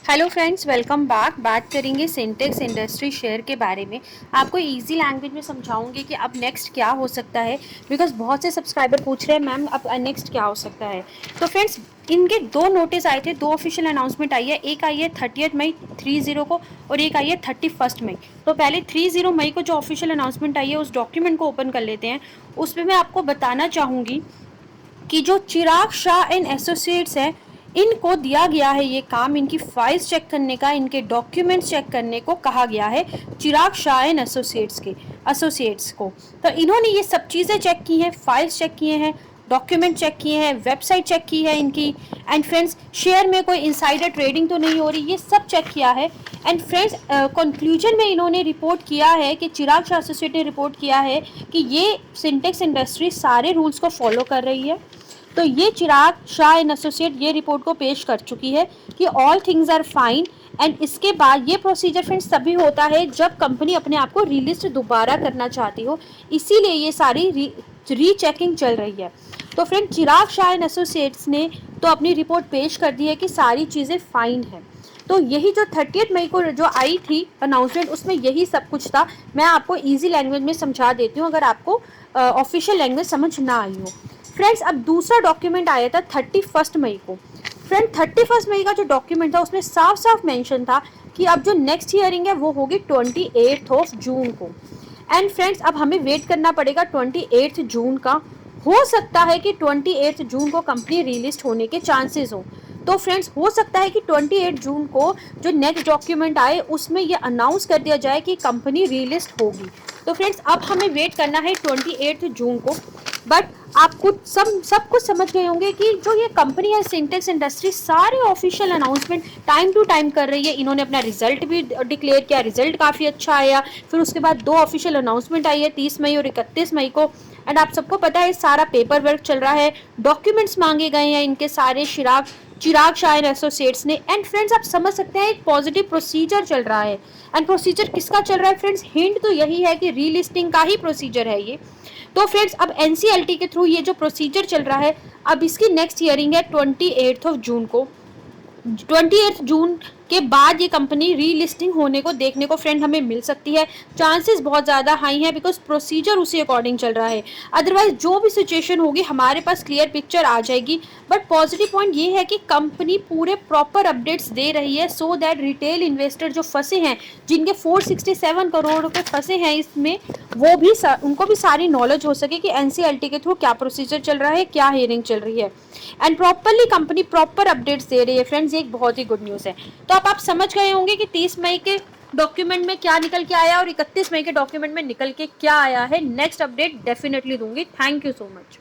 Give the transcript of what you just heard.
Hello friends, welcome back. बात करेंगे syntax industry share के बारे में। आपको इजी लैंग्वेज में समझाऊंगी कि अब नेक्स्ट क्या हो सकता है, बिकॉज बहुत से सब्सक्राइबर पूछ रहे हैं मैम अब नेक्स्ट क्या हो सकता है। तो फ्रेंड्स, इनके दो नोटिस आए थे, दो ऑफिशियल अनाउंसमेंट आई है। एक आई है 30 मई 30 को और एक आई है 31 मई। तो पहले 30 मई को जो ऑफिशियल अनाउंसमेंट आई है उस डॉक्यूमेंट को ओपन कर लेते हैं। उसमें मैं आपको बताना चाहूँगी कि जो चिराग शाह एंड एसोसिएट्स हैं, इनको दिया गया है ये काम, इनकी फाइल्स चेक करने का, इनके डॉक्यूमेंट्स चेक करने को कहा गया है चिराग शाह एंड एसोसिएट्स को। तो इन्होंने ये सब चीज़ें चेक की हैं, फाइल्स चेक किए हैं, डॉक्यूमेंट चेक किए हैं, वेबसाइट चेक की है इनकी। एंड फ्रेंड्स, शेयर में कोई इनसाइडर ट्रेडिंग तो नहीं हो रही, ये सब चेक किया है। एंड फ्रेंड्स, कंक्लूजन में इन्होंने रिपोर्ट किया है कि चिराग शाह एसोसिएट ने रिपोर्ट किया है कि ये सिंटेक्स इंडस्ट्री सारे रूल्स को फॉलो कर रही है। तो ये चिराग शाह एंड एसोसिएट ये रिपोर्ट को पेश कर चुकी है कि all things are fine. And इसके बाद ये प्रोसीजर फ्रेंड्स तभी होता है जब कंपनी अपने आप को रीलिस्ट दोबारा करना चाहती हो, इसीलिए ये सारी रीचेकिंग चल रही है। तो friend, Chirag Shah and associates ने तो अपनी रिपोर्ट पेश कर दी है कि सारी चीज़ें फाइन है। तो यही जो 30 मई को जो आई थी अनाउंसमेंट, उसमें यही सब कुछ था। मैं आपको इजी लैंग्वेज में समझा देती हूँ अगर आपको ऑफिशियल लैंग्वेज समझ ना आई हो। फ्रेंड्स, अब दूसरा डॉक्यूमेंट आया था 31 मई को। फ्रेंड, 31 मई का जो डॉक्यूमेंट था उसमें साफ साफ मेंशन था कि अब जो नेक्स्ट हियरिंग है वो होगी 28 जून को। एंड फ्रेंड्स, अब हमें वेट करना पड़ेगा 28 जून का। हो सकता है कि 28 जून को कंपनी रीलिस्ट होने के चांसेस हो। तो फ्रेंड्स, हो सकता है कि 28 जून को जो नेक्स्ट डॉक्यूमेंट आए उसमें ये अनाउंस कर दिया जाए कि कंपनी रीलिस्ट होगी। तो फ्रेंड्स, अब हमें वेट करना है 28 जून को। बट आप सब कुछ समझ गए होंगे कि जो ये कंपनी है सिंटेक्स इंडस्ट्री, सारे official announcement time to time कर रही है। इन्होंने अपना रिजल्ट भी डिक्लेयर किया, रिजल्ट काफ़ी अच्छा आया। फिर उसके बाद दो ऑफिशियल अनाउंसमेंट आई है 30 मई और 31 मई को। एंड आप सबको पता है सारा पेपर वर्क चल रहा है, डॉक्यूमेंट्स मांगे गए हैं इनके सारे चिराग शाह एंड एसोसिएट्स ने। एंड फ्रेंड्स, आप समझ सकते हैं एक पॉजिटिव प्रोसीजर चल रहा है। एंड प्रोसीजर किसका चल रहा है फ्रेंड्स? हिंट तो यही है कि रीलिस्टिंग का ही प्रोसीजर है ये। तो फ्रेंड्स, अब एनसीएलटी के थ्रू ये जो प्रोसीजर चल रहा है, अब इसकी नेक्स्ट हियरिंग है 28 जून को। 28 जून के बाद ये कंपनी रीलिस्टिंग होने को देखने को फ्रेंड हमें मिल सकती है। चांसेस बहुत ज़्यादा हाई हैं बिकॉज प्रोसीजर उसी अकॉर्डिंग चल रहा है। अदरवाइज जो भी सिचुएशन होगी हमारे पास क्लियर पिक्चर आ जाएगी। बट पॉजिटिव पॉइंट ये है कि कंपनी पूरे प्रॉपर अपडेट्स दे रही है सो दैट रिटेल इन्वेस्टर जो फंसे हैं, जिनके 467 करोड़ रुपए फंसे हैं इसमें, वो भी उनको भी सारी नॉलेज हो सके कि एनसीएलटी के थ्रू क्या प्रोसीजर चल रहा है, क्या हियरिंग चल रही है। And properly company proper updates दे रही है फ्रेंड्स, ये एक बहुत ही गुड न्यूज़ है। तो आप समझ गए होंगे कि 30 मई के डॉक्यूमेंट में क्या निकल के आया और 31 मई के डॉक्यूमेंट में निकल के क्या आया है। नेक्स्ट अपडेट डेफिनेटली दूंगी। Thank you so much.